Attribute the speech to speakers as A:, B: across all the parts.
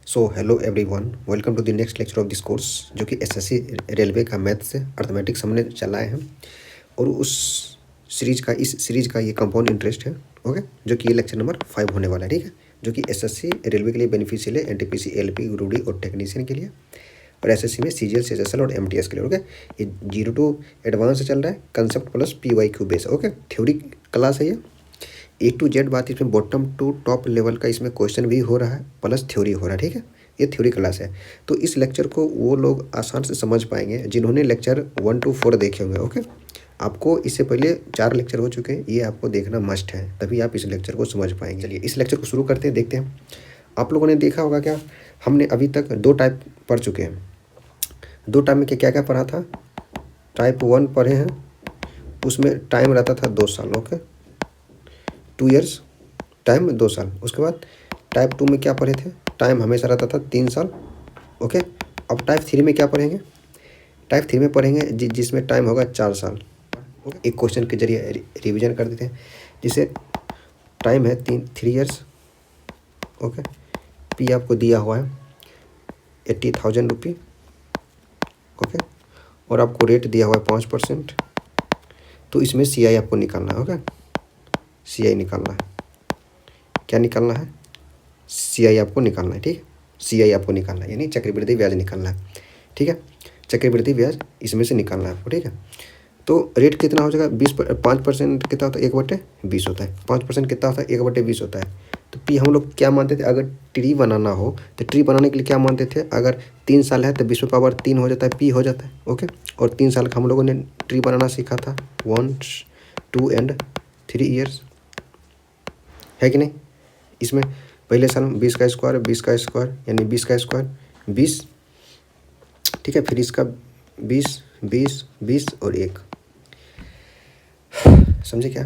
A: So hello everyone, welcome to the next lecture of this course जो कि SSC railway का math से arithmetics हमने चलाए हैं। और उस इस सीरीज का ये कंपाउंड इंटरेस्ट है। ओके, जो कि ये लेक्चर नंबर 5 होने वाला है। ठीक है, जो कि एसएससी रेलवे के लिए बेनिफिशियल है, एनटीपीसी, एलपी, ग्रुप डी और टेक्नीशियन के लिए, और एसएससी में सीजीएल, सीएसएसएल और एमटीएस के लिए। ओके, ये 0 to एडवांस से चल रहा है, concept plus PYQ base. Okay, theory class है ये। A to Z बात इसमें बॉटम टू टॉप लेवल का इसमें क्वेश्चन भी हो रहा है प्लस थ्योरी हो रहा है। ठीक है, ये थ्योरी क्लास है, तो इस लेक्चर को वो लोग आसान से समझ पाएंगे जिन्होंने लेक्चर 1 to 4 देखे होंगे। ओके, आपको इससे पहले 4 लेक्चर हो चुके हैं, ये आपको देखना मस्ट है, तभी आप इस लेक्चर को समझ पाएंगे। चलिए इस लेक्चर को शुरू करते हैं, देखते हैं। आप लोगों ने देखा होगा क्या, हमने अभी तक 2 टाइप पढ़ चुके हैं। 2 टाइप में क्या क्या पढ़ा था? टाइप 1 पढ़े हैं, उसमें टाइम रहता था 2 साल। ओके, 2 ईयर्स, टाइम 2 साल। उसके बाद टाइप 2 में क्या पढ़े थे? टाइम हमेशा रहता था 3 साल। ओके, अब टाइप 3 में क्या पढ़ेंगे? टाइप 3 में पढ़ेंगे जिसमें टाइम होगा 4 साल। एक क्वेश्चन के जरिए रिवीजन कर देते हैं। जिसे टाइम है 3 ईयर्स। ओके, पी आपको दिया हुआ है 80,000 रुपये। ओके, और आपको रेट दिया हुआ है 5%। तो इसमें CI आपको निकालना है। ओके, CI निकालना है। क्या निकालना है? CI आपको निकालना है। ठीक है, CI आपको निकालना है, यानी चक्रवृद्धि ब्याज निकालना है। ठीक है, चक्रवृद्धि ब्याज इसमें से निकालना है आपको। ठीक है, तो रेट कितना हो जाएगा? 5% कितना होता है? 1/20 होता है। 5% कितना होता है? 1/20 होता है। तो पी हम लोग क्या मानते थे? अगर ट्री बनाना हो तो ट्री बनाने के लिए क्या मानते थे? अगर 3 साल है तो 20/3 हो जाता है, पी हो जाता है। ओके, और 3 साल का हम लोगों ने ट्री बनाना सीखा था, 1, 2 and 3 ईयर्स, है कि नहीं? इसमें पहले साल में 20 का स्क्वायर, 20 का स्क्वायर यानी 20 का स्क्वायर 20। ठीक है, फिर इसका 20, 20, 20 और 1। समझे क्या?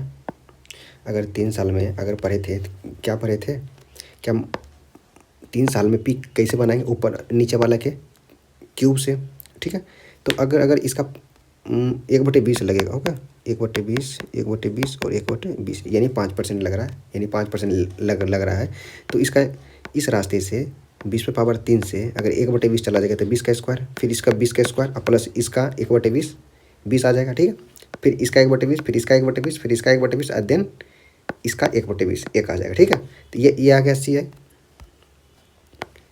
A: अगर 3 साल में अगर पढ़े थे, क्या पढ़े थे? क्या 3 साल में पी कैसे बनाएंगे? ऊपर नीचे वाला के क्यूब से। ठीक है, तो अगर इसका 1/20 लगेगा। ओके, 1/20, 1/20 और 1/20 यानी 5% लग रहा है, यानी 5% लग रहा है। तो इसका इस रास्ते से 20/3 से अगर 1/20 चला जाएगा तो 20 का स्क्वायर, फिर इसका 20 का स्क्वायर प्लस इसका 1/20, 20 आ जाएगा। ठीक है, फिर इसका 1/20, फिर इसका 1/20, फिर इसका 1/20 और देन इसका 1/20, 1 आ जाएगा। ठीक है, तो ये आ गया CI,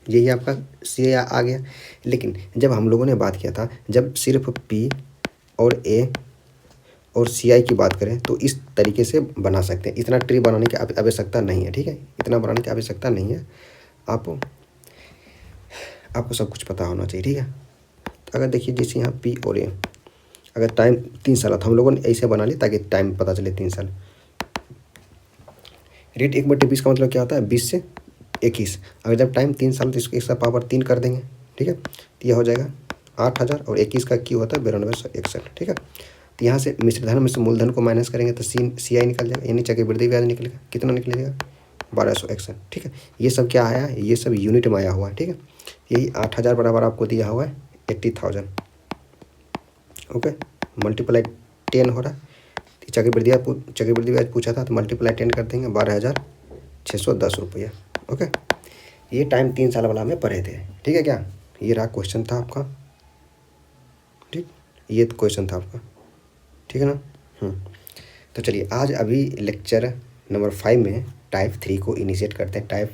A: यही आपका CI आ गया। लेकिन जब हम लोगों ने बात किया था, जब सिर्फ P और A और CI की बात करें तो इस तरीके से बना सकते हैं। इतना ट्री बनाने की आवश्यकता नहीं है। ठीक है, इतना बनाने की आवश्यकता नहीं है। आपको सब कुछ पता होना चाहिए। ठीक है, तो अगर देखिए जैसे यहाँ P और A, अगर टाइम 3 साल तो हम लोगों ने ऐसे बना लिया ताकि टाइम पता चले 3 साल। रेट 1/20 का मतलब क्या होता है? 20 से 21। अगर जब टाइम 3 साल तो इसको 1/3 कर देंगे। ठीक है, तो यह हो जाएगा 8,000 और 21 का क्यू होता है 9261। ठीक है, तो यहाँ से मिश्र धन में से मूलधन को माइनस करेंगे तो CI निकल जाएगा, यानी चक्रवृद्धि ब्याज निकलेगा। कितना निकलेगा? 1261। ठीक है, ये सब क्या आया है? ये सब यूनिट में आया हुआ है। ठीक है, यही 8,000 बराबर आपको दिया हुआ है 80,000। ओके, मल्टीप्लाई 10 हो रहा है। चक्रवृद्धि ब्याज पूछा था तो मल्टीप्लाई 10 कर देंगे, 12,610 रुपया। ओके, ये टाइम 3 साल वाला में पढ़े थे। ठीक है, क्या ये रहा क्वेश्चन था आपका? ठीक, ये क्वेश्चन था आपका। ठीक है ना? तो चलिए आज अभी लेक्चर नंबर 5 में टाइप 3 को इनिशिएट करते हैं। टाइप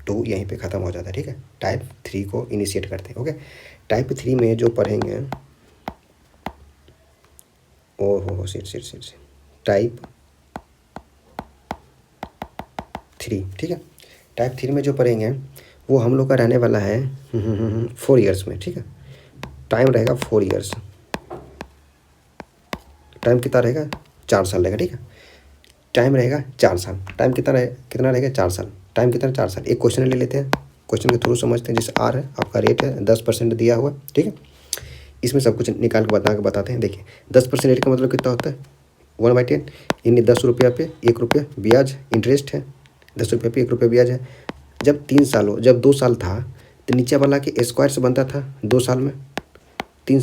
A: 2 यहीं पे ख़त्म हो जाता है। ठीक है, टाइप 3 को इनिशिएट करते हैं। ओके, टाइप 3 में जो पढ़ेंगे, ओहो सिट टाइप 3। ठीक है, टाइप 3 में जो पढ़ेंगे वो हम लोग का रहने वाला है 4 ईयर्स में। ठीक है, टाइम रहेगा 4 ईयर्स। टाइम कितना रहेगा? 4 साल रहेगा। ठीक है, टाइम रहेगा 4 साल। टाइम कितना रहेगा? 4 साल। टाइम कितना? 4 साल। एक क्वेश्चन ले लेते हैं, क्वेश्चन के थ्रू समझते हैं। जैसे R है, आपका रेट है 10% दिया हुआ। ठीक है, इसमें सब कुछ निकाल के बताते हैं। देखिए 10% रेट का मतलब कितना होता है? 1/10, यानी 10 रुपया पे 1 रुपया ब्याज इंटरेस्ट है। 10 रुपये पे 1 रुपया ब्याज है। जब 3 साल हो, जब 2 साल था तो नीचे वाला के स्क्वायर से बनता था 2 साल में। 3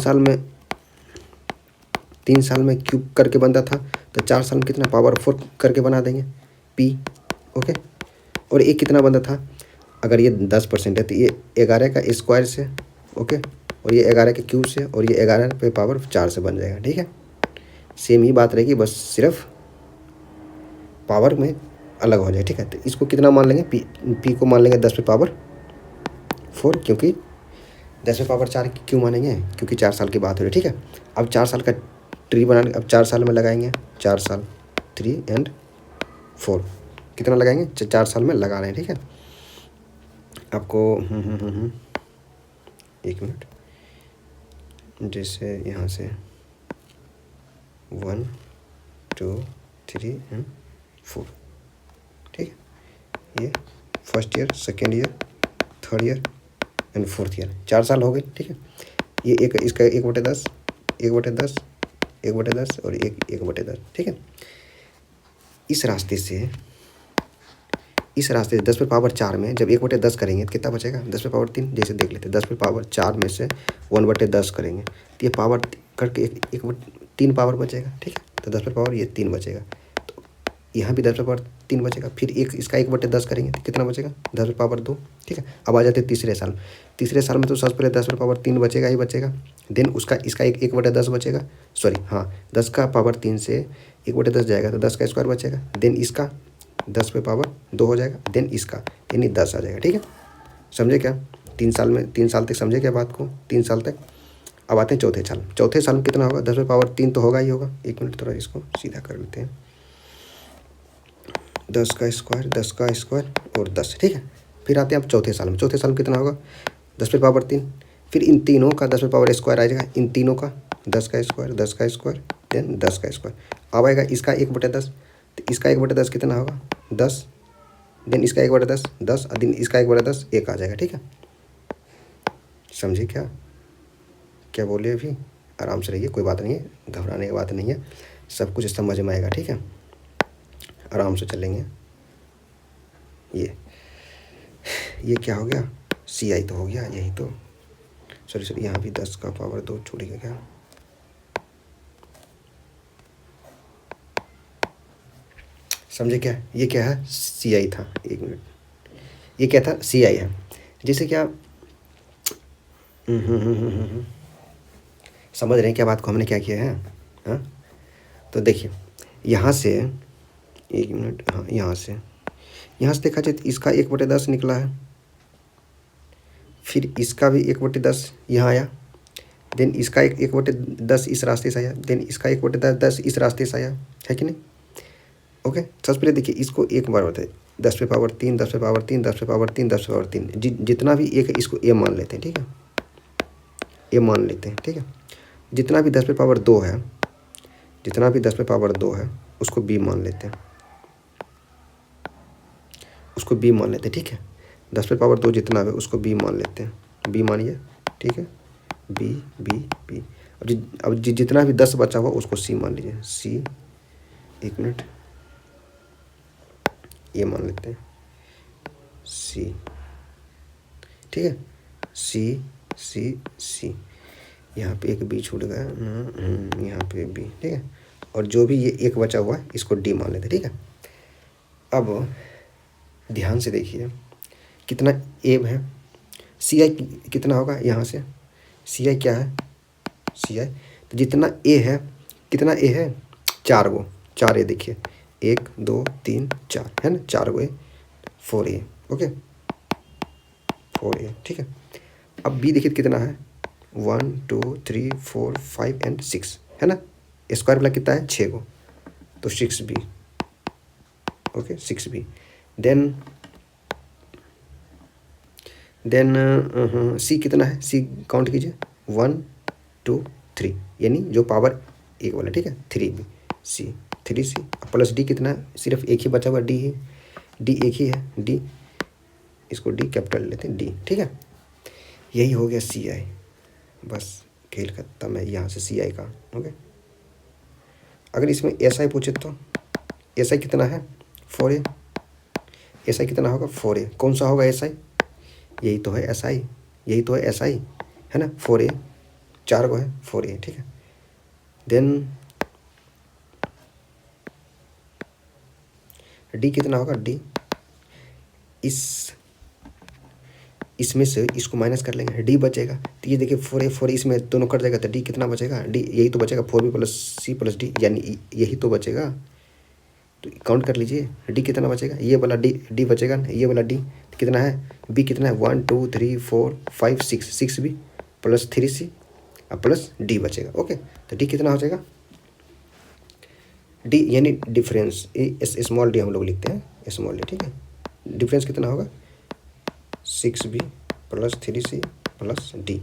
A: साल में क्यूब करके बनता था, तो 4 साल में कितना? पावर 4 करके बना देंगे P। ओके, और एक कितना बनता था? अगर ये 10% है तो ये 11 का स्क्वायर से, ओके, और ये 11 के क्यूब से, और ये 11 पे पावर 4 से बन जाएगा, ठीक है। सेम ही बात रहेगी, बस सिर्फ पावर में अलग हो जाए, ठीक है। तो इसको कितना मान लेंगे, पी को मान लेंगे 10 पे पावर 4, क्योंकि 10 पे पावर 4 क्यों मानेंगे, क्योंकि 4 साल की बात हो रही है, ठीक है। अब 4 साल का ट्री बनाने, अब 4 साल में लगाएंगे, 4 साल 3 एंड 4 कितना लगाएंगे, 4 साल में लगा रहे हैं, ठीक है। आपको 1 मिनट, जैसे यहाँ से 1 2 3 एंड 4, ठीक है। ये first year, second year, third year and fourth year, 4 साल हो गए, ठीक है। ये एक, इसका 1/10, 1/10, 1/10 और 1/10, ठीक है। इस रास्ते से 10 पे पावर 4 में जब 1/10 करेंगे तो कितना बचेगा, 10 पे पावर 3, जैसे देख लेते हैं, 10 पे पावर 4 में से 1/10 करेंगे तो ये पावर करके 3 पावर बचेगा, ठीक है। तो 10 पे पावर ये 3 बचेगा, तो यहाँ भी 10 पे पावर 3 बचेगा। फिर इसका 1/10 करेंगे तो कितना बचेगा, 10 पे पावर 2, ठीक है। अब आ जाते हैं तीसरे साल में, तो सबसे पहले 10 पे पावर 3 बचेगा ही बचेगा। देन उसका इसका 1/10 बचेगा, सॉरी हाँ, 10 का पावर 3 से 1/10 जाएगा तो 10 का स्क्वायर बचेगा। देन इसका 10 पे पावर 2 हो जाएगा, देन इसका यानी 10 आ जाएगा, ठीक है। समझे क्या, 3 साल तक समझे क्या बात को, 3 साल तक। अब आते हैं चौथे साल में कितना होगा, 10 पे पावर 3 तो होगा ही होगा। 1 मिनट थोड़ा इसको सीधा कर लेते हैं, 10 का स्क्वायर और 10, ठीक है। फिर आते हैं अब चौथे साल में कितना होगा, 10 पे पावर 3, फिर इन तीनों का 10 पे पावर स्क्वायर आ जाएगा, इन तीनों का 10 का स्क्वायर देन 10 का स्क्वायर। अब आएगा इसका 1/10, तो इसका 1/10 कितना होगा, 10, देन इसका 1/10 10, और दिन इसका 1/10 1 आ जाएगा, ठीक है। समझे क्या, क्या बोले अभी, आराम से रहिए, कोई बात नहीं है, घबराने की बात नहीं है, सब कुछ समझ में आएगा, ठीक है। आराम से चलेंगे। ये क्या हो गया, CI तो हो गया, यही तो, सॉरी यहाँ भी 10 का पावर 2 छूटेगा क्या, समझे क्या, ये क्या है, CI था, 1 मिनट, ये क्या था, CI है। जैसे क्या समझ रहे हैं क्या बात को, हमने क्या किया है, हाँ। तो देखिए यहाँ से 1 मिनट, हाँ, यहाँ से देखा जाए तो इसका 1/10 निकला है, फिर इसका भी 1/10 यहाँ आया, देन इसका 1/10 इस रास्ते से आया, देन इसका 1/10 इस रास्ते से आया, है कि नहीं। ओके, सबसे पहले देखिए इसको एक बार बताए, 10 पे पावर 3, 10 पे पावर 3, 10 पे पावर 3, 10 पे पावर 3, जितना भी एक है इसको ए मान लेते हैं, ठीक है, ए मान लेते हैं, ठीक है। जितना भी 10 पे पावर 2 है, उसको बी मान लेते हैं, ठीक है। 10 पे पावर 2 जितना है उसको बी मान लेते हैं, बी मानिए, ठीक है, बी बी बी। अब जितना भी 10 बचा हुआ उसको सी मान लीजिए, सी, 1 मिनट, ये मान लेते हैं सी, ठीक है, सी सी सी, यहाँ पे एक बी छूट गया, यहाँ पे बी, ठीक है। और जो भी ये एक बचा हुआ है इसको डी मान लेते हैं, ठीक है। अब ध्यान से देखिए कितना ए है, CI कितना होगा, यहाँ से CI क्या है, CI तो जितना ए है, कितना ए है, 4 ए, देखिए 1 2 3 4 है ना, 4 ए, 4 ए, ओके, 4 ए, ठीक है। अब बी देखिए कितना है, 1 2 3 4 5 एंड 6 है ना, स्क्वायर वाला कितना है, 6 को, तो 6B, ओके, 6B। देन सी कितना है, सी काउंट कीजिए, 1 2 3, यानी जो पावर 1 वाला, ठीक है, 3B, सी 3C प्लस डी कितना है, सिर्फ एक ही बचा हुआ डी है, डी एक ही है, डी, इसको डी कैपिटल लेते हैं, डी, ठीक है। यही हो गया CI, बस खेल खत्म है यहाँ से CI का, ओके। अगर इसमें SI पूछे तो SI कितना है, 4A, SI कितना होगा, 4A, कौन सा होगा SI, यही तो है SI, है ना, 4A, 4 को है 4A, ठीक है। देन डी कितना होगा, डी, इस इसमें से इसको माइनस कर लेंगे, डी बचेगा। तो ये देखिए 4a इसमें दोनों कट जाएगा तो डी कितना बचेगा, डी यही तो बचेगा 4b plus C plus D, यानी यही तो बचेगा। तो काउंट कर लीजिए डी कितना बचेगा, ये वाला डी बचेगा ना, ये वाला डी कितना है, बी कितना है 1 2 3 4 5 6 बी प्लस 3c और प्लस डी बचेगा। ओके, तो डी कितना हो जाएगा, डी यानी डिफरेंस, स्मॉल डी हम लोग लिखते हैं स्मॉल डी, ठीक है। डिफरेंस कितना होगा 6b plus 3c plus D,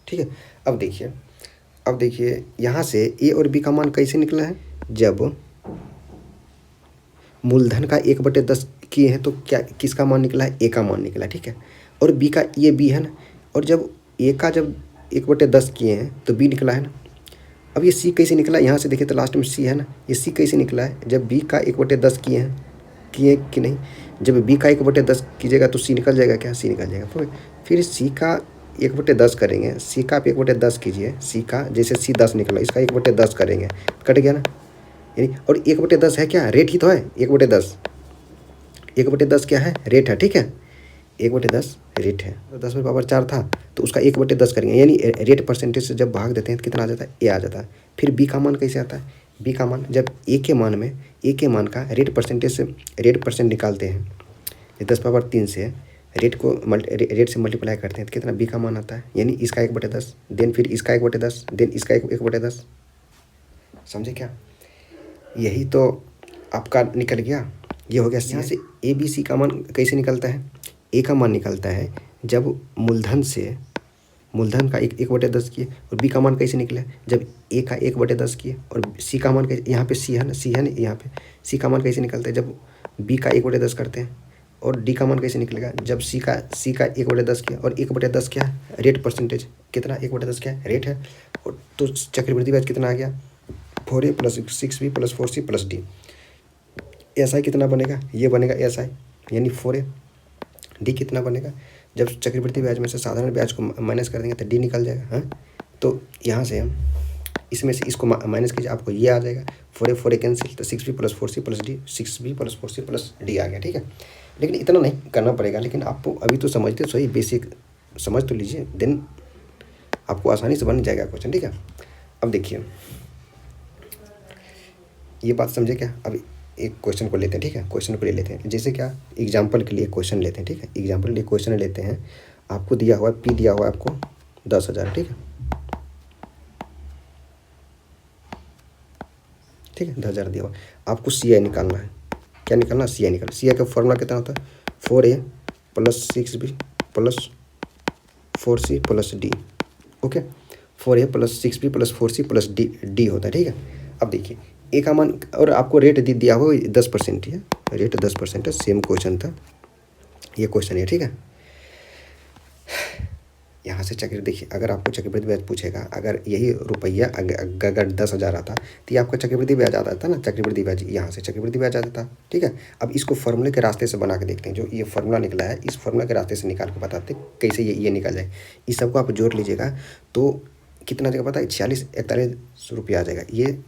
A: ठीक है। अब देखिए यहाँ से ए और बी का मान कैसे निकला है, जब मूलधन का 1/10 किए हैं तो क्या किसका मान निकला है, ए का मान निकला, ठीक है। और बी का, ये बी है ना, और जब ए का जब 1/10 किए हैं तो बी निकला है ना। अब ये सी कैसे निकला, यहाँ से देखिए तो लास्ट में सी है ना, ये सी कैसे निकला है, जब बी का 1/10 किए कि नहीं, जब बी का 1/10 कीजिएगा तो सी निकल जाएगा, क्या सी निकल जाएगा। फिर सी का 1/10 करेंगे, सी का आप 1/10 कीजिए, सी का जैसे सी 10 निकला, इसका 1/10 करेंगे, कट गया ना, यानी और 1/10 है क्या, रेट ही तो है 1/10, 1/10 क्या है, रेट है, ठीक है। 1/10 रेट है, तो 10 में पावर 4 था तो उसका 1/10 करेंगे, यानी रेट परसेंटेज से जब भाग देते हैं तो कितना आ जाता है, ए आ जाता है। फिर बी का मान कैसे आता है, बी का मान जब ए के मान का रेट परसेंटेज से रेट परसेंट निकालते हैं, ये 10⁻3 से रेट को रेट से मल्टीप्लाई करते हैं तो कितना बी का मान आता है, यानी इसका 1/10, देन फिर इसका 1/10, देन इसका 1/10, समझे क्या। यही तो आपका निकल गया, ये हो गया। यहाँ से ए बी सी का मान कैसे निकलता है, ए का मान निकलता है जब मूलधन का 1/10 किए, और बी का मान कैसे निकला, जब ए का 1/10 किए, और सी का मान कैसे, यहाँ पे सी है ना, यहाँ पे सी का मान कैसे निकलता है, जब बी का 1/10 करते हैं, और डी का मान कैसे निकलेगा, जब सी का 1/10 किया, और 1/10 क्या है, रेट परसेंटेज कितना, 1/10 क्या है, रेट है, और तो चक्रवृद्धि ब्याज कितना आ गया 4a plus 6b plus 4c plus D. S I कितना बनेगा, ये बनेगा एस आई यानी 4a। डी कितना बनेगा, जब चक्रवृद्धि ब्याज में से साधारण ब्याज को माइनस कर देंगे तो डी निकल जाएगा, हाँ। तो यहाँ से हम इसमें से इसको माइनस कीजिए, आपको ये आ जाएगा 4a कैंसिल, तो 6b plus 4c plus D, 6b plus 4c plus D आ गया, ठीक है। लेकिन इतना नहीं करना पड़ेगा, लेकिन आपको अभी तो समझते सही, बेसिक समझ तो लीजिए, देन आपको आसानी से बन जाएगा क्वेश्चन, ठीक है। अब देखिए ये बात समझे क्या, अब एक क्वेश्चन को लेते हैं, ठीक है, क्वेश्चन को ले लेते हैं, जैसे क्या एग्जाम्पल के लिए क्वेश्चन लेते हैं, ठीक है। एग्जाम्पल के लिए क्वेश्चन लेते हैं, आपको दिया हुआ है पी दिया हुआ है आपको 10,000, ठीक है, ठीक है 10,000 दिया हुआ, आपको सी आई निकालना है। क्या निकालना, सी आई निकालना। सी आई का फॉर्मूला कितना होता है, 4a plus 6b plus 4c plus D, okay. 4a plus 6b plus 4c plus D होता है, ठीक है। अब देखिए ए का मान, और आपको रेट दिया हुआ 10% ही है, रेट 10% है, सेम क्वेश्चन था, ये क्वेश्चन है, ठीक है। यहाँ से चक्रवृद्धि देखिए, अगर आपको चक्रवृद्धि ब्याज पूछेगा, अगर यही रुपया अगर 10,000 आता तो ये आपका चक्रवृद्धि ब्याज आता था ना, चक्रवृद्धि ब्याज यहाँ से चक्रवृद्धि ब्याज आता था, ठीक है। अब इसको फॉर्मूले के रास्ते से बना के देखते हैं, जो ये फॉर्मूला निकला है इस फॉर्मूला के रास्ते से निकाल के बताते कैसे ये निकल जाए। इस सबको आप जोड़ लीजिएगा तो कितना जगह पता है, 46-41 रुपया आ जाएगा। ये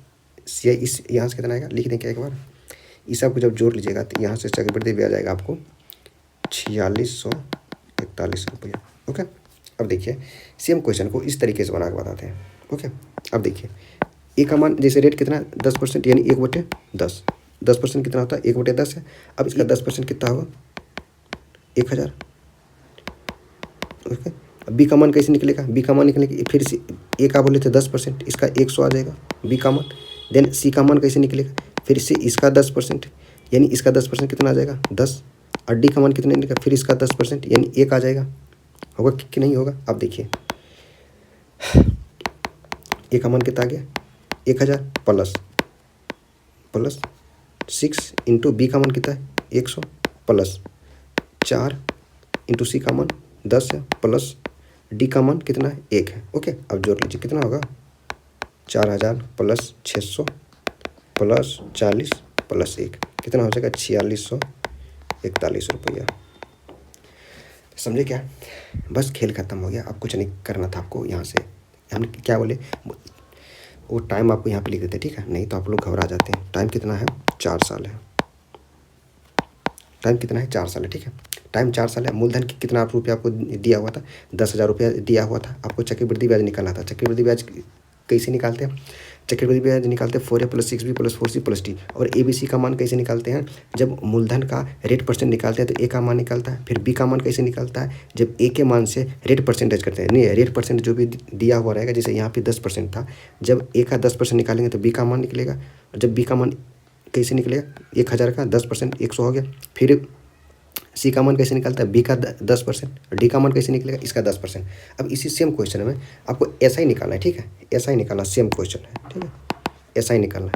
A: सी आई इस यहाँ से कितना आएगा, लिख दें क्या एक बार, इस सबको जब जोड़ लीजिएगा तो यहाँ से चक्रवृद्धि ब्याज आएगा आपको 4641 रुपया, ओके। अब देखिए सेम क्वेश्चन को इस तरीके से बना के बताते हैं, ओके। अब देखिए ए का मान जैसे रेट कितना 10%, यानी 1/10, 10% कितना होता है 1/10 है। अब इसका 10% कितना होगा 1,000, ओके। अब बी का मान कैसे निकलेगा, बी का मान निकलेगा फिर से ए का बोले थे 10%, इसका 100 आ जाएगा बी का मान। देन सी का मान कैसे निकलेगा, फिर से इसका 10%, यानी इसका 10% कितना आ जाएगा 10, और डी का मान कितना निकलेगा, फिर इसका 10% यानी 1 आ जाएगा, होगा कि नहीं होगा। अब देखिए ए का मान कितना आ गया 1,000 प्लस 6 इंटू बी का मान कितना है 100 प्लस 4 इंटू सी का मान 10 है प्लस डी का मान कितना है 1 है, ओके। अब जोड़ लीजिए कितना होगा 4,000 प्लस 600 प्लस 40 प्लस 1 कितना हो जाएगा 4641 रुपया। समझे क्या, बस खेल खत्म हो गया, अब कुछ नहीं करना था आपको। यहाँ से हम क्या बोले, वो टाइम आपको यहाँ पे लिख देते, ठीक है, नहीं तो आप लोग घबरा जाते हैं। टाइम कितना है 4 साल है, टाइम कितना है 4 साल है, ठीक है। टाइम 4 साल है, मूलधन की कितना रुपया आपको दिया हुआ था, 10,000 रुपया दिया हुआ था, आपको चक्रवृद्धि ब्याज निकालना था। चक्रवृद्धि ब्याज कैसे निकालते हैं? चक्रवृद्धि ब्याज निकालते हैं 4a + 6b + 4c + d। और ABC का मान कैसे निकालते हैं? जब मूलधन का रेट परसेंट निकालते हैं तो A का मान निकालता है। फिर B का मान कैसे निकालता है? जब A के मान से रेट परसेंटेज करते हैं, नहीं रेट परसेंट जो भी दिया हुआ रहेगा, जैसे यहाँ पे 10% था, जब A का 10% निकालेंगे तो B का मान निकलेगा। और जब B का मान कैसे निकलेगा? 1000 का 10% 100 हो गया। फिर सी का मान कैसे निकलता है? बी का 10%। डी का मान कैसे निकलेगा? इसका 10%। अब इसी सेम क्वेश्चन में आपको ऐसा ही निकालना है, ठीक है, ऐसा ही निकालना, सेम क्वेश्चन है, ठीक है, ऐसा ही निकालना है।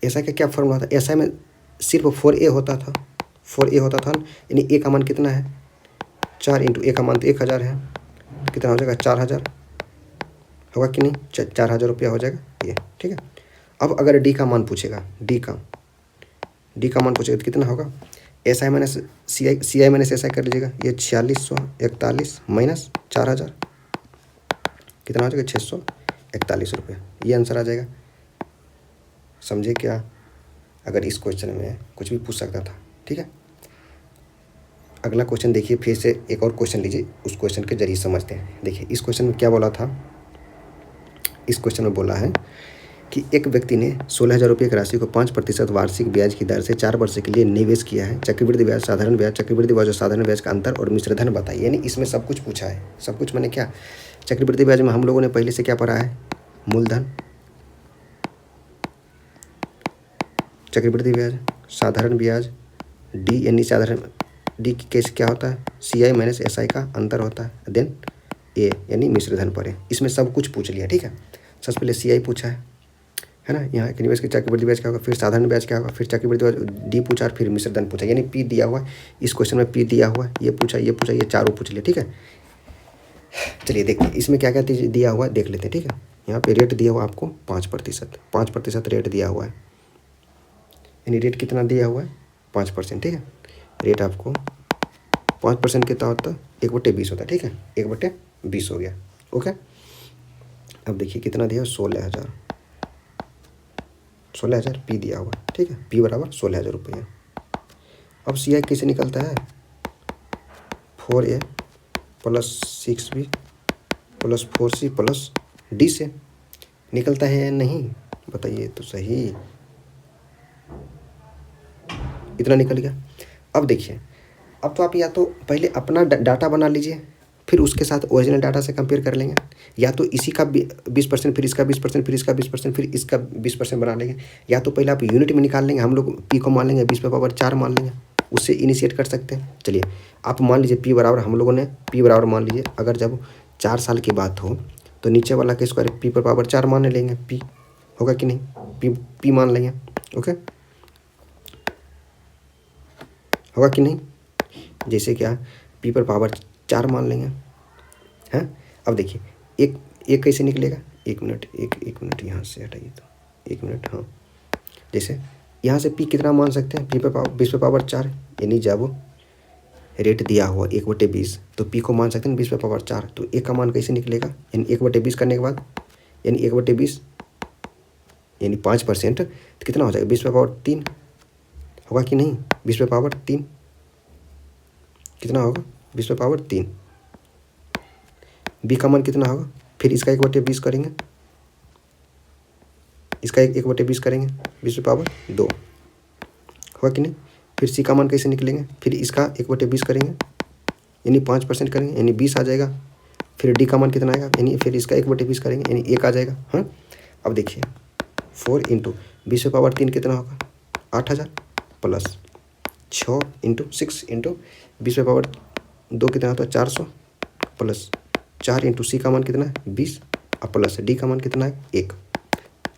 A: ऐसा का क्या फॉर्मूला था? ऐसा में सिर्फ 4a होता था, 4a होता था, यानी ए का मान कितना है? 4 × ए का मान तो 1000 है, कितना हो जाएगा? 4000 होगा कि नहीं? 4000 रुपया हो जाएगा ये, ठीक है। अब अगर डी का मान पूछेगा, डी का मान पूछेगा तो कितना होगा? SI minus CI minus SI कर लीजिएगा, ये 4641 माइनस 4000 कितना हो जाएगा? 641 रुपये, ये आंसर आ जाएगा। समझे क्या? अगर इस क्वेश्चन में कुछ भी पूछ सकता था, ठीक है। अगला क्वेश्चन देखिए, फिर से एक और क्वेश्चन लीजिए, उस क्वेश्चन के जरिए समझते हैं। देखिए इस क्वेश्चन में क्या बोला था? इस क्वेश्चन में बोला है कि एक व्यक्ति ने 16,000 रुपये की राशि को 5% वार्षिक ब्याज की दर से 4 वर्ष के लिए निवेश किया है। चक्रवृद्धि ब्याज, साधारण ब्याज, चक्रवृद्धि ब्याज और साधारण ब्याज का अंतर और मिश्र धन बताइए। यानी इसमें सब कुछ पूछा है। सब कुछ मैंने क्या? चक्रवृद्धि ब्याज में हम लोगों ने पहले से क्या पढ़ा है? मूलधन, चक्रवृद्धि ब्याज, साधारण ब्याज, डी यानी साधारण डी की केस क्या होता है? CI माइनस SI का अंतर होता है, देन ए यानी मिश्र धन पर है। इसमें सब कुछ पूछ लिया, ठीक है। सबसे पहले CI पूछा है ना, यहाँ के निवेश के चक्रवृद्धि ब्याज क्या होगा, फिर साधारण ब्याज क्या होगा, फिर चक्रवृद्धि ब्याज डी पूछा और फिर मिश्र धन पूछा, यानी P दिया हुआ है। इस क्वेश्चन में P दिया हुआ है, ये पूछा, ये चारों पूछ लिया, ठीक है। चलिए देखते हैं इसमें क्या क्या दिया हुआ है, देख लेते हैं, ठीक है। यहाँ पे रेट दिया हुआ आपको 5% रेट दिया हुआ है, यानी रेट कितना दिया हुआ है? 5%, ठीक है। रेट आपको 5% कितना होता है? 1/20 होता है, ठीक है, 1/20 हो गया, ओके। अब देखिए कितना दिया? 16,000 P दिया हुआ, ठीक है, P बराबर 16,000 रुपये। अब CI कैसे निकलता है? 4a + 6b + 4c + d से निकलता है या नहीं? बताइए तो सही। इतना निकल गया। अब देखिए, अब तो आप या तो पहले अपना डाटा बना लीजिए, फिर उसके साथ ओरिजिनल डाटा से कंपेयर कर लेंगे, या तो इसी का 20%, फिर इसका 20%, फिर इसका 20%, फिर इसका 20% बना लेंगे, या तो पहले आप यूनिट में निकाल लेंगे। हम लोग P को मान लेंगे 20/4 मान लेंगे, उससे इनिशिएट कर सकते हैं। चलिए आप मान लीजिए P बराबर, हम लोगों ने P बराबर मान लीजिए, अगर जब 4 साल की बात हो तो नीचे वाला के स्क्वायर P/4 मान लेंगे, P होगा कि नहीं? P मान लेंगे, ओके, होगा कि नहीं? जैसे क्या P/4 मान लेंगे, हैं। अब देखिए एक कैसे निकलेगा? एक मिनट यहाँ से हटाइए, तो 1 मिनट, हाँ। जैसे यहाँ से P कितना मान सकते हैं? P/20/4, यानी जब रेट दिया हुआ 1/20 तो P को मान सकते हैं 20/4। तो A का मान कैसे निकलेगा? यानी 1/20 करने के बाद, यानी 1/20 यानी 5%, तो कितना हो जाएगा? 20/3 होगा कि नहीं? 20/3 कितना होगा? 20/3। B का मान कितना होगा? फिर इसका 1/20 करेंगे, इसका 1/20 करेंगे, 20/2 होगा कि नहीं? फिर C का मान कैसे निकलेंगे? फिर इसका 1/20 करेंगे, यानी 5% करेंगे, यानी 20 आ जाएगा। फिर D का मान कितना आएगा? यानी फिर इसका 1/20 करेंगे, यानी 1 आ जाएगा, हाँ। अब देखिए 4 × 20/3 कितना होगा? 8,000 प्लस 6 × 6 × 20/2 कितना होता है? 400 प्लस 4 × C का मान कितना है? 20 और प्लस D का मान कितना है? 1,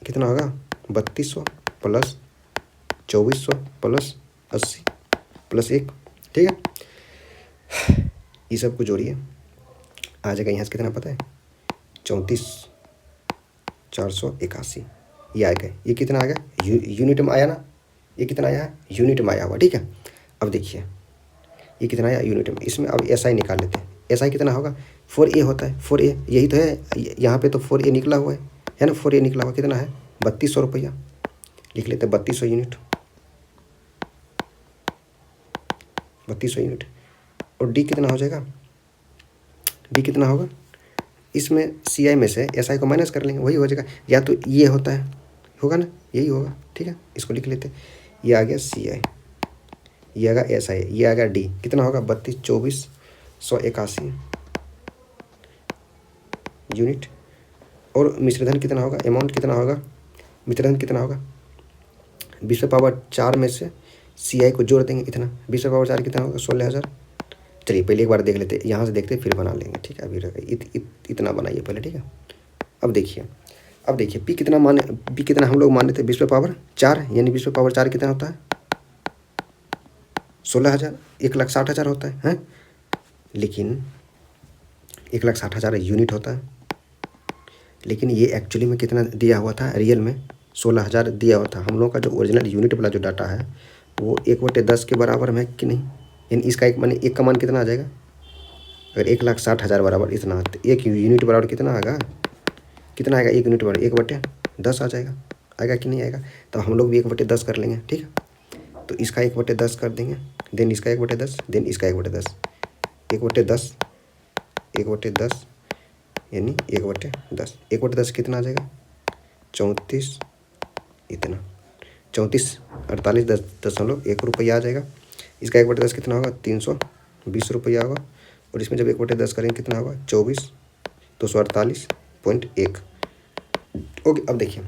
A: कितना होगा? 3200 प्लस 2400 प्लस 80 प्लस 1, ठीक है। ये सब को जोड़िए, आ जाएगा यहाँ से कितना पता है? 34,481, ये आ गया। ये कितना आ गया? यूनिट में आया ना? ये कितना आया है? यूनिट में आया हुआ, ठीक है। अब देखिए ये कितना आया? यूनिट में। इसमें अब SI निकाल लेते हैं। SI कितना होगा? 4a होता है, 4a यही तो है, यहाँ पे तो 4a निकला हुआ है ना? 4a निकला हुआ कितना है? 3200 रुपया, लिख लेते हैं 3200 यूनिट, 3200 यूनिट। और डी कितना हो जाएगा, डी कितना होगा, इसमें सी आई में से एस आई को माइनस कर लेंगे, वही हो जाएगा। या तो ये होता है, होगा ना, यही होगा, ठीक है, इसको लिख लेते हैं। ये आ गया सी आई, ये आ गया एस आई, ये आ गया डी, कितना होगा 32,24,181 यूनिट। और मिश्रधन कितना होगा, अमाउंट कितना होगा, मिश्रधन कितना होगा, 20⁴ में से सी आई को जोड़ देंगे इतना, 20⁴ कितना होगा 16,000। चलिए पहले एक बार देख लेते हैं, यहाँ से देखते फिर बना लेंगे, ठीक है। अभी इतना बनाइए पहले, ठीक है। अब देखिए पी कितना हम लोग माने थे 20⁴, यानी 20⁴ कितना होता है 16,000, 1,60,000 होता है, हैं? लेकिन 1,60,000 यूनिट होता है, लेकिन ये एक्चुअली में कितना दिया हुआ था, रियल में 16,000 दिया हुआ था। हम लोगों का जो ओरिजिनल यूनिट वाला जो डाटा है वो 1/10 के बराबर में है कि नहीं, यानी इसका एक माने एक का मान कितना आ जाएगा, अगर 1,60,000 बराबर इतना, तो एक यूनिट बराबर कितना आएगा, कितना आएगा, एक यूनिट बराबर 1/10 आ जाएगा, आएगा कि नहीं आएगा। तो हम लोग भी 1/10 कर लेंगे, ठीक है। तो इसका 1/10 कर देंगे, देन इसका 1/10, देन इसका 1/10, 1/10, 1/10 यानी 1/10, 1/10 कितना आ जाएगा 34, इतना 34,48.1 रुपया आ जाएगा। इसका 1/10 कितना होगा 320 रुपया होगा। और इसमें जब 1/10 करेंगे कितना होगा 24,248.1। ओके, अब देखिए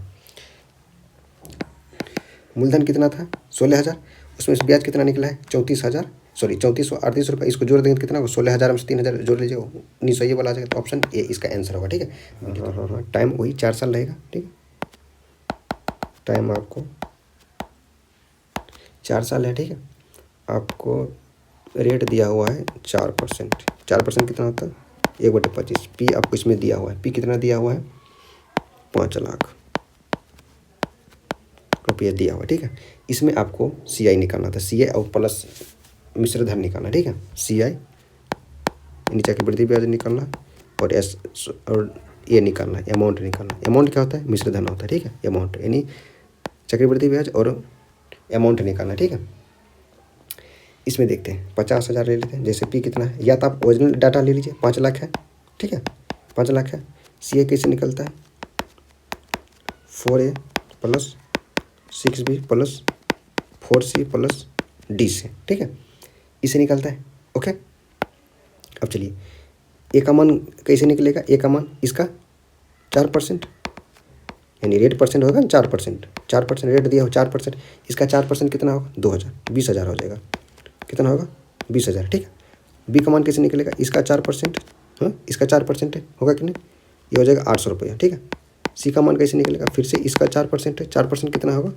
A: मूलधन कितना था 16,000, उसमें से ब्याज कितना निकला है 34,038 रुपये। इसको जोड़ देंगे तो कितना होगा 16,000 में से 3,000 जोड़ लीजिए 1900 ये वाला आ जाएगा। तो ऑप्शन ए इसका आंसर होगा, ठीक है। हाँ, टाइम वही 4 साल रहेगा, ठीक है। टाइम आपको 4 साल है, ठीक है। आपको रेट दिया हुआ है 4%, 4% कितना होता है 1/25। पी आपको इसमें दिया हुआ है, पी कितना दिया हुआ है 5 लाख रुपया दिया हुआ है, ठीक है। इसमें आपको सी आई निकालना था, सी आई और प्लस मिश्रधन निकालना, ठीक है। सी आई नीचे की वृद्धि ब्याज निकालना और एस और ये निकालना है, अमाउंट निकालना। अमाउंट क्या होता है मिश्रधन होता है, ठीक है। अमाउंट यानी चक्रवृद्धि ब्याज और अमाउंट निकालना, ठीक है। इसमें देखते हैं 50,000 ले लेते हैं, जैसे पी कितना है, या तो आप ओरिजिनल डाटा ले लीजिए 5 लाख है, ठीक है, 5 लाख है। सी ए कैसे निकलता है 4A plus 6B plus 4C plus D से, ठीक है, इसे निकलता है। ओके, अब चलिए ए का मान कैसे निकलेगा, ए का मान इसका 4%, यानी रेट परसेंट होगा 4%, 4% रेट दिया हो 4%, इसका 4% कितना होगा 2,000, 20,000 हो जाएगा, कितना होगा 20,000, ठीक है। बी का मान कैसे निकलेगा, इसका 4%, हाँ इसका 4% है, होगा कि नहीं, ये हो जाएगा 800 रुपया, ठीक है। सी का मान कैसे निकलेगा, फिर से इसका 4% है, 4% कितना होगा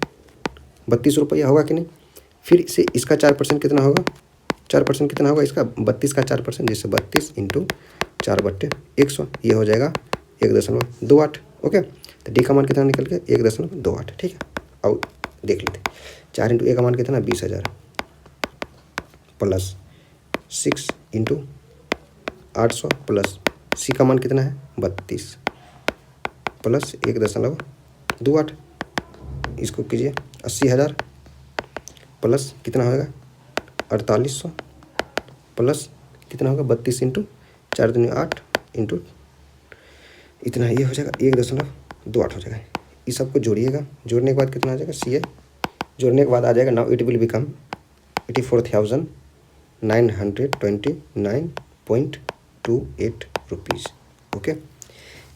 A: 32 रुपया, होगा कि नहीं। फिर से इसका 4% कितना होगा, 4% कितना होगा इसका 32 का 4%, जैसे 32 × 4/100, ये हो जाएगा 1.28। ओके, तो डी का मान कितना निकल गया 1.28, ठीक है। अब देख लेते हैं 4 × ए का मान कितना 20,000 प्लस 6 × 800 प्लस सी का मान कितना है 32 प्लस 1.28, इसको कीजिए 80,000 प्लस कितना होगा 4800 प्लस कितना होगा 32 × 4 दूनी 8 × इतना, ये हो जाएगा 1.28 हो जाएगा। इस सबको जोड़िएगा, जोड़ने के बाद कितना आ जाएगा सी ए, जोड़ने के बाद आ जाएगा now it will become 84,929.28 rupees. Okay,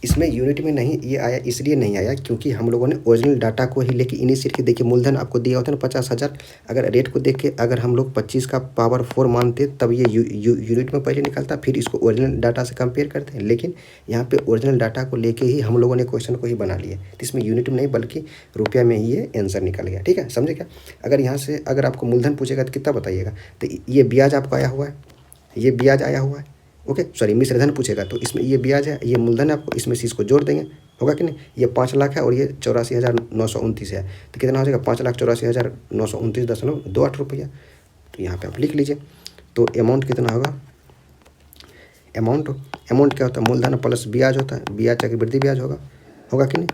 A: इसमें यूनिट में नहीं ये आया, इसलिए नहीं आया क्योंकि हम लोगों ने ओरिजिनल डाटा को ही लेके इनिशिएट के देखिए मूलधन आपको दिया होता है ना 50,000, अगर रेट को देख के अगर हम लोग 25 का पावर 4 मानते तब ये यूनिट में पहले निकलता, फिर इसको ओरिजिनल डाटा से कंपेयर करते हैं। लेकिन यहाँ पे ओरिजिनल डाटा को लेके ही हम लोगों ने क्वेश्चन को ही बना लिया, तो इसमें यूनिट में नहीं बल्कि रुपया में ही ये आंसर निकल गया, ठीक है, समझे क्या। अगर यहाँ से अगर आपको मूलधन पूछेगा तो कितना बताइएगा, तो ये ब्याज आपको आया हुआ है, ये ब्याज आया हुआ है, ओके सॉरी मिश्रधन पूछेगा तो इसमें ये ब्याज है, ये मूलधन है, आपको इसमें से इसको जोड़ देंगे, होगा कि नहीं। ये 5 लाख है और ये 84,929 है, तो कितना हो जाएगा 5,84,929.28 रुपया। तो यहाँ पे आप लिख लीजिए। तो अमाउंट कितना होगा, अमाउंट क्या होता है मूलधन प्लस ब्याज होता है, ब्याज चक्रवृद्धि ब्याज होगा कि नहीं।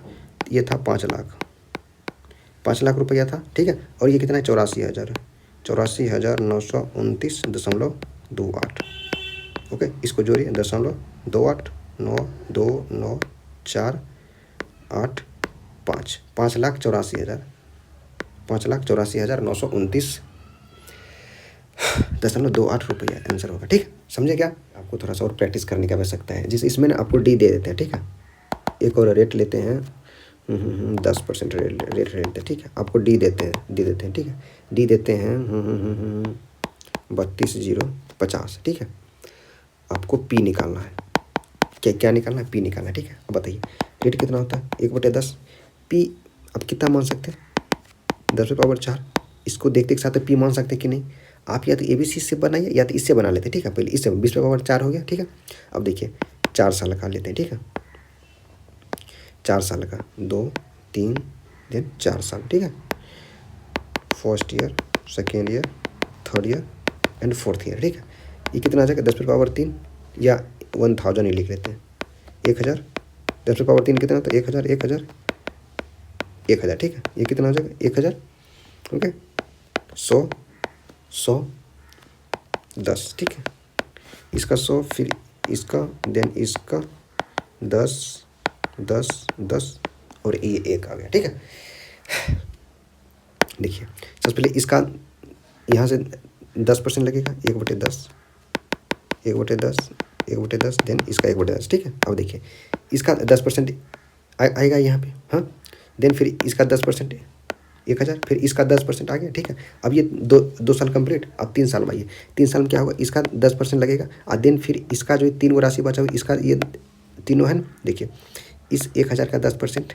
A: ये था 5 लाख रुपया था, ठीक है। और ये कितना है 84,929.2 28। ओके, इसको जोड़िए 0.28929485, 5,84,929.28 रुपया आंसर होगा। ठीक है, समझे क्या? आपको थोड़ा सा और प्रैक्टिस करने की आवश्यकता है। जिस इसमें ना आपको डी दे देते हैं। ठीक है, एक और रेट लेते हैं 10% रेट लेते हैं। ठीक है, आपको डी देते हैं ठीक है, डी देते हैं 32,050। ठीक है, आपको पी निकालना है। क्या निकालना है? पी निकालना है। ठीक है, अब बताइए रेट कितना होता है? 1/10। पी अब कितना मान सकते हैं? 10⁻4। इसको देखते एक साथ पी मान सकते हैं कि नहीं? आप या तो ABC से बनाइए या तो इससे बना लेते हैं। ठीक है, पहले इससे 20/4 हो गया। ठीक है, अब देखिए 4 साल का लेते हैं। ठीक है, 4 साल का 2 3 देन 4 साल। ठीक है, first year, second year, third year and fourth year. ठीक है, ये कितना आ जाएगा? 10⁻3 या 1000 ही लिख लेते हैं। 1000 10⁻3 कितना होता है? 1000 1000 1000। ठीक है, ये कितना हो जाएगा? 1000। ओके, 100 100 10। ठीक है, इसका 100, फिर इसका, देन इसका 10 10 10 और ये 1 आ गया। ठीक है, देखिए सबसे पहले इसका यहाँ से 10% लगेगा। 1/10 1/10 1/10 देन इसका 1/10। ठीक है, अब देखिए इसका 10% आएगा यहाँ पे। हाँ, देन फिर इसका 10% 1000, फिर इसका 10% आ गया। ठीक है, अब ये दो साल कंप्लीट। अब 3 साल में आइए, 3 साल में क्या होगा? इसका 10% लगेगा और देन फिर इसका जो 3 राशि बचा हुआ इसका, ये तीनों है ना। देखिए इस 1000 का 10%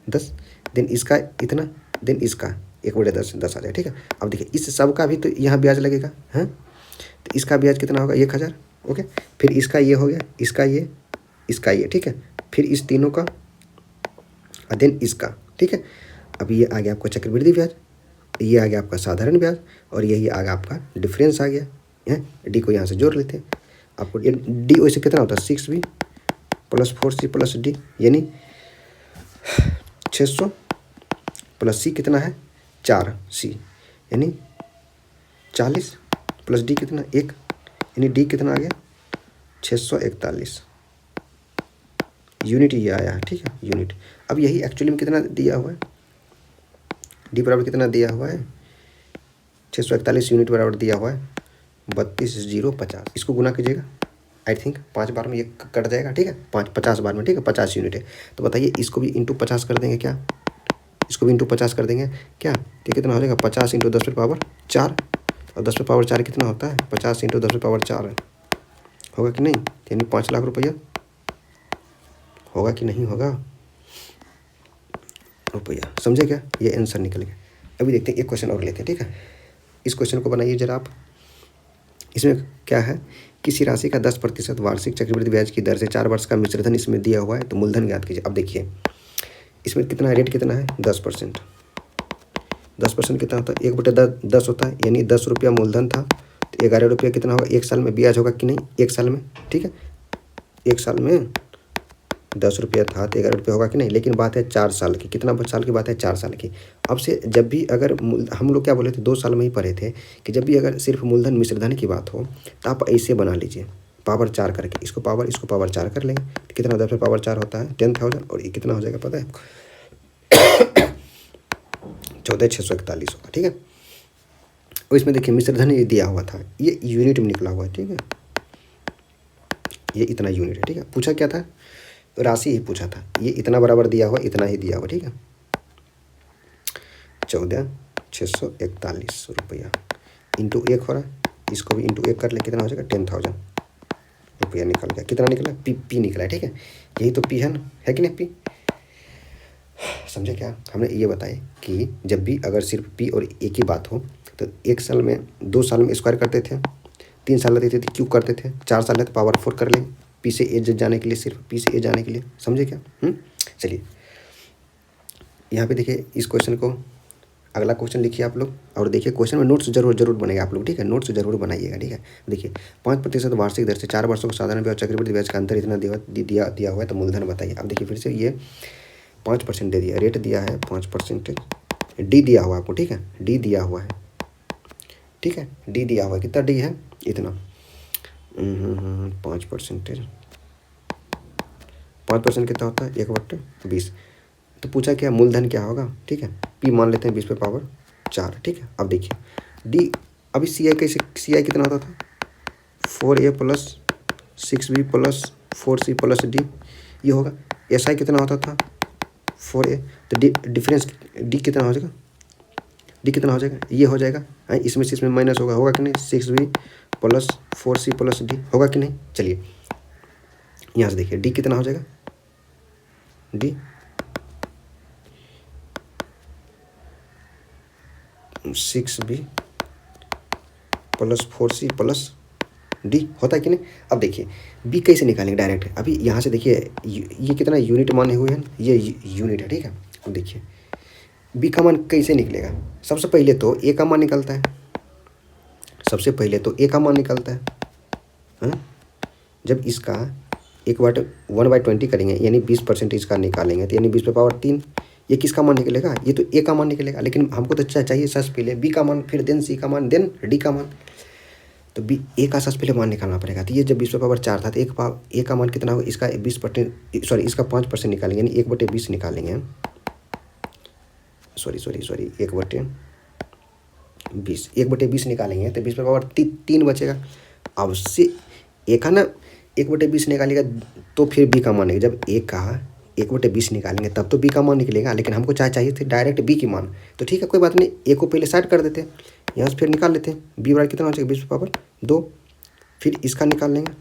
A: 10, देन इसका इतना, देन इसका 1/10 10 आ जाए। ठीक है, अब देखिए इस सब का भी तो यहाँ ब्याज लगेगा। हाँ, तो इसका ब्याज कितना होगा? 1000। ओके, फिर इसका ये हो गया, इसका ये, इसका ये। ठीक है, फिर इस तीनों का और देन इसका। ठीक है, अब ये आ गया आपका चक्रवृद्धि ब्याज, ये आ गया आपका साधारण ब्याज और यही आ गया आपका डिफरेंस आ गया है। डी को यहाँ से जोड़ लेते हैं। आपको डी वैसे कितना होता है? 6B + 4C + D, यानी 600 + C कितना है? 4C, यानी 40 + D कितना? 1, यानी डी कितना आ गया? 641 यूनिट ये आया है। ठीक है, यूनिट। अब यही एक्चुअली में कितना दिया हुआ है? डी बराबर कितना दिया हुआ है? 641 यूनिट बराबर दिया हुआ है 32,050। इसको गुना कीजिएगा, आई थिंक 5 बार में ये कट जाएगा। ठीक है, 50 बार में। ठीक है, 50 यूनिट है। तो बताइए इसको भी इंटू 50 कर देंगे क्या? इसको भी इंटू 50 कर देंगे क्या? तो कितना हो जाएगा? 50 × 10⁻4 और 10⁻4 कितना होता है? 50 × 10⁻4 होगा कि नहीं? यानी 5 लाख रुपया होगा कि नहीं होगा रुपया। समझे क्या? ये आंसर निकल गया। अभी देखते हैं एक क्वेश्चन और लेते हैं। ठीक है, इस क्वेश्चन को बनाइए जरा आप। इसमें क्या है? किसी राशि का 10% वार्षिक चक्रवृद्धि ब्याज की दर से 4 वर्ष का मिश्रधन इसमें दिया हुआ है, तो मूलधन ज्ञात कीजिए। अब देखिए इसमें कितना रेट कितना है? 10%। 10% कितना होता है? 1/10 होता है, यानी 10 रुपया मूलधन था तो 11 रुपया कितना होगा? 1 साल में ब्याज होगा कि नहीं? 1 साल में। ठीक है, 1 साल में 10 रुपया था तो 11 रुपया होगा कि नहीं? लेकिन बात है 4 साल की। कितना साल की बात है? 4 साल की। अब से जब भी अगर हम लोग क्या बोले थे, 2 साल में ही पढ़े थे कि जब भी अगर सिर्फ मूलधन मिश्रधन की बात हो तो आप ऐसे बना लीजिए, पावर 4 करके। इसको पावर 4 कर लेंगे तो कितना 10⁻4 होता है? 10,000। और ये कितना हो जाएगा पता है आपको? 14,641 होगा। ठीक है, और इसमें देखिए मिश्रधन ये दिया हुआ था, ये यूनिट में निकला हुआ है। ठीक है, ये इतना यूनिट है। ठीक है, पूछा क्या था? राशि ही पूछा था। ये इतना बराबर दिया हुआ, इतना ही दिया हुआ। ठीक है, 14,641 रुपया इंटू 1 हो रहा है। इसको भी इंटू 1 कर ले, कितना हो जाएगा? 10,000 रुपया निकल गया। कितना निकला? पी निकला है। ठीक है, यही तो पी है ना, है कि नहीं? पी समझे क्या? हमने ये बताया कि जब भी अगर सिर्फ पी और ए की बात हो तो 1 साल में, 2 साल में स्क्वायर करते थे, 3 साल लेते थे क्यूब करते थे, 4 साल लेते पावर 4 कर लेंगे, पी से ए जाने के लिए, सिर्फ पी से ए जाने के लिए। समझे क्या? चलिए यहाँ पे देखिए इस क्वेश्चन को, अगला क्वेश्चन लिखिए आप लोग और देखिए क्वेश्चन में नोट्स जरूर बनेगा आप लोग। ठीक है, नोट्स जरूर बनाइएगा। ठीक है, देखिए 5% वार्षिक दर से 4 वर्षों को साधारण ब्याज चक्रवृद्धि ब्याज का अंतर इतना दिया हुआ है, तो मूलधन बताइए। अब देखिए फिर से ये 5% दे दिया, रेट दिया है 5%, डी दिया हुआ आपको। ठीक है, डी दिया हुआ है। ठीक है, डी दिया हुआ है, कितना डी है? इतना। 5%। 5% कितना होता है? 1/20। तो पूछा क्या मूलधन क्या होगा, ठीक है। पी मान लेते हैं 20/4, ठीक है। अब देखिए डी, अभी सी आई कैसे, सी आई कितना होता था? 4A + 6B + 4C + D, ये होगा। एस आई कितना होता था? 4A। तो डी डिफरेंस डी कितना हो जाएगा? डी कितना हो जाएगा? ये हो जाएगा, इसमें से इसमें माइनस होगा कि नहीं? 6B + 4C + D होगा कि नहीं? चलिए यहाँ से देखिए डी कितना हो जाएगा? डी 6B + 4C + D होता है कि नहीं? अब देखिए बी कैसे निकालेंगे डायरेक्ट। अभी यहाँ से देखिए ये कितना यूनिट माने हुए हैं, ये यूनिट है, ठीक है। अब देखिए बी का मान कैसे निकलेगा? सबसे पहले तो ए का मान निकलता है, सबसे पहले तो ए का मान निकलता है, हाँ? जब इसका 1/20 करेंगे यानी 20% इसका निकालेंगे तो यानी 20/3, ये किसका मान निकलेगा? ये तो ए का मान निकलेगा। लेकिन हमको तो चाहिए सबसे पहले बी का मान, फिर देन सी का मान, देन डी का मान। तो बी ए का सबसे पहले मान निकालना पड़ेगा। तो ये जब 20/4 था तो ए का मान कितना होगा? इसका 20%, सॉरी इसका 5% निकालेंगे यानी 1/20 निकालेंगे, सॉरी 1/20 निकालेंगे तो 20/3 बचेगा। अब से ए का ना 1/20 निकालेगा तो फिर बी का मान निकलेगा। जब ए का 1/20 निकालेंगे तब तो बी का मान निकलेगा, लेकिन हमको चाहिए थे डायरेक्ट बी की मान। तो ठीक है कोई बात नहीं, ए को पहले साइड कर देते हैं, यहाँ से फिर निकाल लेते हैं। बी बराबर कितना हो जाएगा? 20/2। फिर इसका निकाल लेंगे,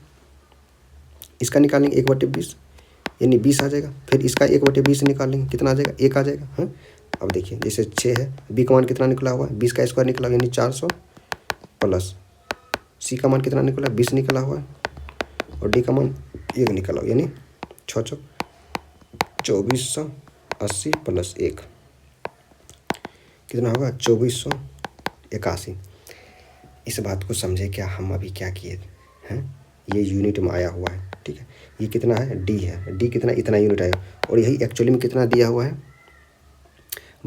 A: इसका निकालेंगे 1/20 यानी 20 आ जाएगा। फिर इसका 1/20 निकाल लेंगे, कितना आ जाएगा? 1 आ जाएगा, हाँ। अब देखिए जैसे 6 है, बी का मान कितना निकला हुआ है? 20 का स्क्वायर निकला यानी 400 प्लस सी का मान कितना निकला? 20 निकला हुआ है और डी का मान 1 निकला हुआ यानी 2480 + 1 कितना होगा? 2481। इस बात को समझे क्या? हम अभी क्या किए हैं, ये यूनिट में आया हुआ है, ठीक है। ये कितना है? डी है, डी कितना? इतना यूनिट आया। और यही एक्चुअली में कितना दिया हुआ है?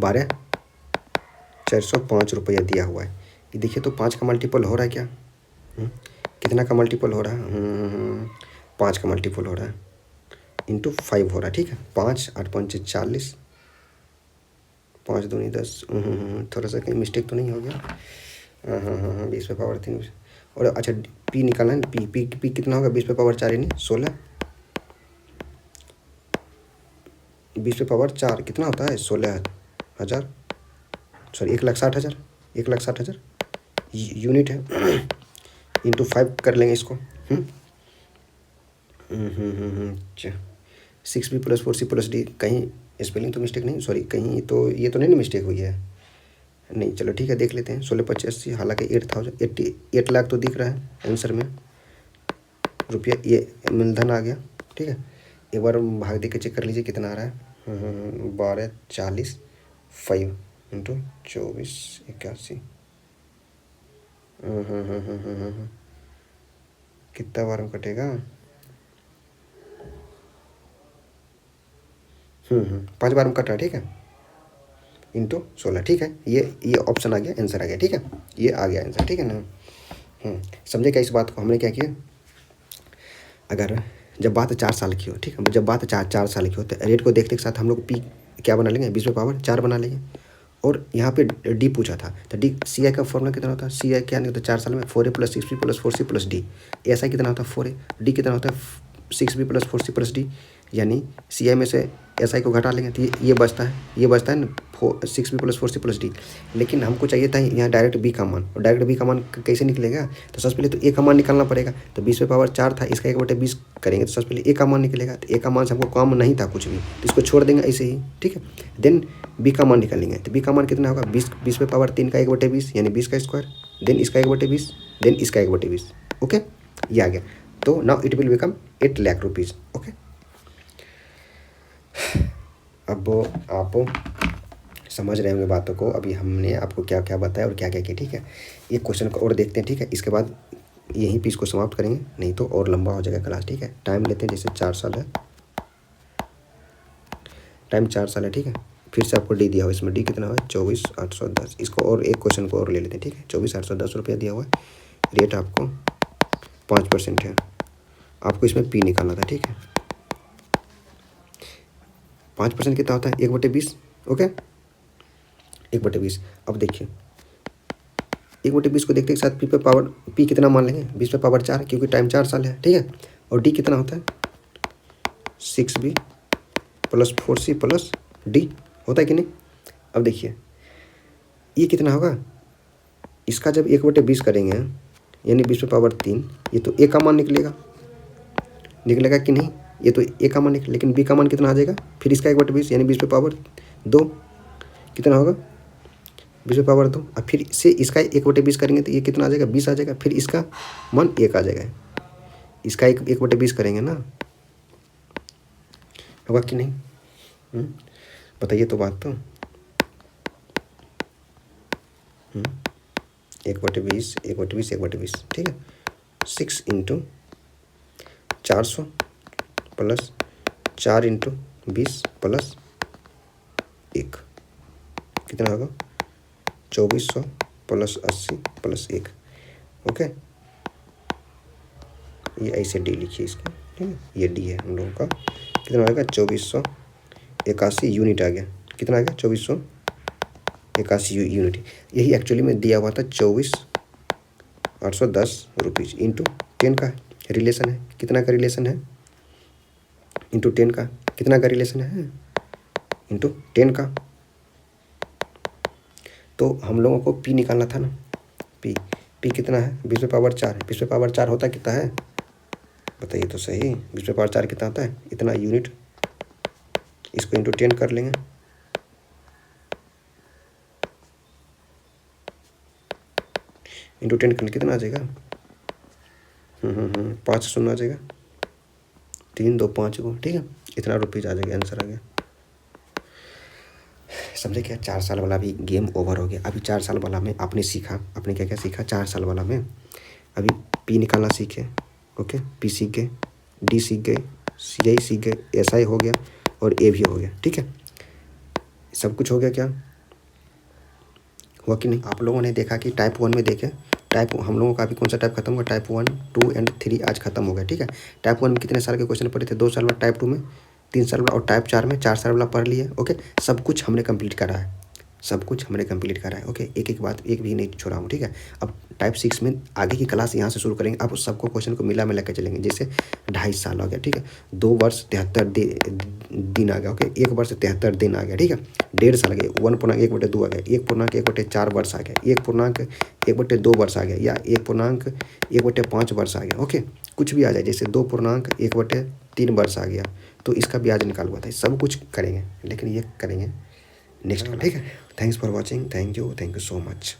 A: 12,405 रुपया दिया हुआ है। ये देखिए तो 5 का मल्टीपल हो रहा है क्या? कितना का मल्टीपल हो रहा है? 5 का मल्टीपल हो रहा है, इंटू 5 हो रहा है, ठीक है। 5 8 5 40, 5 दूनी 10, थोड़ा सा कहीं मिस्टेक तो नहीं हो गया? हाँ 20/3। और अच्छा पी निकालना है, पी कितना होगा? 20/4 यानी 16। 20/4 कितना होता है? 16,000, सॉरी 1,60,000, 1,60,000 यूनिट है। इंटू 5 कर लेंगे इसको। 6B + 4C + D, कहीं स्पेलिंग तो मिस्टेक नहीं, सॉरी कहीं तो ये तो नहीं मिस्टेक हुई है? नहीं, चलो ठीक है देख लेते हैं। 16,85, हालांकि 8 लाख तो दिख रहा है आंसर में रुपया, ये मूलधन आ गया, ठीक है। एक बार भाग दे के चेक कर लीजिए कितना आ रहा है। 1240 5 इंटू 2481, कितना बार में कटेगा? 5 बार में कट रहा है, ठीक है। इंटू 16, ठीक है। ये ऑप्शन आ गया, आंसर आ गया, ठीक है। ये आ गया आंसर, ठीक है ना। समझे क्या इस बात को? हमने क्या किया, अगर जब बात 4 साल की हो, ठीक है, जब बात 4 साल की हो तो रेट को देखते के साथ हम लोग पी क्या बना लेंगे? 20/4 बना लेंगे। और यहाँ पे डी पूछा था तो डी सी आई का फॉर्मूला कितना होता है? सी आई क्या नहीं होता 4 साल में? 4A + 6B + 4C + D। S I कितना होता है? 4A। डी कितना होता है? 6B + 4C + D। यानी सी आई में से एस आई को घटा लेंगे तो ये बचता है, ना 6B + 4C + D। लेकिन हमको चाहिए था यहाँ डायरेक्ट बी का मान, और डायरेक्ट बी का मान कैसे निकलेगा? तो सबसे पहले तो ए का मान निकालना पड़ेगा। तो 20/4 था, इसका 1/20 करेंगे तो सबसे पहले ए का मान निकलेगा। तो ए का मान से हमको काम नहीं था कुछ भी, तो इसको छोड़ देंगे ऐसे ही, ठीक है। देन बी का मान निकालेंगे तो बी का मान कितना होगा? 20/3 का 1/20 यानी 20 का स्क्वायर, देन इसका 1/20, देन इसका 1/20, ओके। ये आ गया। तो now it will become 8 lakh rupees, okay. अब आप समझ रहे होंगे बातों को। अभी हमने आपको क्या क्या बताया और क्या क्या किया, ठीक है। एक क्वेश्चन को और देखते हैं, ठीक है। इसके बाद यहीं पे इसको समाप्त करेंगे, नहीं तो और लंबा हो जाएगा क्लास, ठीक है। टाइम लेते हैं, जैसे 4 साल है, टाइम 4 साल है, ठीक है। फिर से आपको डी दिया हुआ, इसमें डी कितना हुआ? 24,810। इसको और एक क्वेश्चन को और ले लेते हैं, ठीक है। 24,810 रुपया दिया हुआ है, रेट आपको 5% है। आपको इसमें पी निकालना था, ठीक है। 5% कितना होता है? 1/20, ओके, 1/20। अब देखिए 1/20 को देखते एक साथ पी कितना मान लेंगे? 20⁴, क्योंकि टाइम 4 साल है, ठीक है। और डी कितना होता है? 6b + 4c + d होता है कि नहीं? अब देखिए ये कितना होगा? इसका जब 1/20 करेंगे यानी 20⁻3, ये तो ए का मान निकलेगा कि नहीं? ये तो ए का मान निकले, लेकिन बी का मान कितना आ जाएगा? फिर इसका 1/20 यानी 20⁻2 कितना होगा? 20⁻2। अब फिर से इसका 1/20 करेंगे तो ये कितना आ जाएगा? 20 आ जाएगा। फिर इसका मान 1 आ जाएगा। इसका 1/20 करेंगे ना, होगा कि नहीं? बताइए तो बात तो। 1/20, 1/20, 1/20, ठीक है। 6 × 400 + 4 × 20 + 1 कितना होगा? 2400 + 80 + 1, ओके। ये ऐसे डी लिखिए इसको, ठीक है। ये डी है हम लोगों का। कितना आएगा? 2481 यूनिट आ गया। कितना आ गया? 2481 यूनिट। यही एक्चुअली में दिया हुआ था 24,810 रुपीज़ इंटू 10 का रिलेशन है। कितना का रिलेशन है? इंटू 10 का। कितना का रिलेशन है? इंटू 10 का। तो हम लोगों को पी निकालना था ना। पी कितना है? 20⁴4। 20⁴4 होता कितना है? बताइए तो सही। 20⁴4 कितना होता है? इतना यूनिट। इसको इंटू 10 कर लेंगे। इंटू 10 करने कितना आ जाएगा? 5 शून्य आ जाएगा। 3 2 5 को, ठीक है। इतना रुपीज़ आ जाएगा, आंसर आ गया। समझे क्या? 4 साल वाला भी गेम ओवर हो गया। अभी 4 साल वाला में आपने सीखा, आपने क्या क्या सीखा 4 साल वाला में? अभी पी निकालना सीखे, ओके, पी सीख गए, डी सीख गए, सी सीख गए, SI हो गया और ए भी हो गया, ठीक है। सब कुछ हो गया क्या? हुआ कि नहीं? आप लोगों ने देखा कि टाइप 1 में देखे, हम लोगों का अभी कौन सा टाइप खत्म हुआ? टाइप 1, 2 एंड 3 आज खत्म हो गया, ठीक है। टाइप 1 में कितने साल के क्वेश्चन पढ़े थे? 2 साल वाला, टाइप 2 में 3 साल वाला, और टाइप 4 में 4 साल वाला पढ़ लिए, ओके। सब कुछ हमने कंप्लीट करा है, ओके। एक बात एक भी नहीं छोड़ा हूँ, ठीक है। अब टाइप 6 में आगे की क्लास यहाँ से शुरू करेंगे। अब सबको क्वेश्चन को मिला लेकर चलेंगे। जैसे 2.5 साल हो गया, ठीक है। 2 वर्ष 73 दिन आ गया, ओके। 1 वर्ष 73 दिन आ गया, ठीक है। 1.5 साल गए, 1.1/2 आ गया, 1.1/4 वर्ष आ गया, 1.1/2 वर्ष आ गया, या 1.1/5 वर्ष आ गया, ओके। कुछ भी आ जाए, जैसे 2.1/3 वर्ष आ गया, तो इसका ब्याज निकाल हुआ था। सब कुछ करेंगे, लेकिन ये करेंगे नेक्स्ट, ठीक है। Thanks for watching. Thank you so much.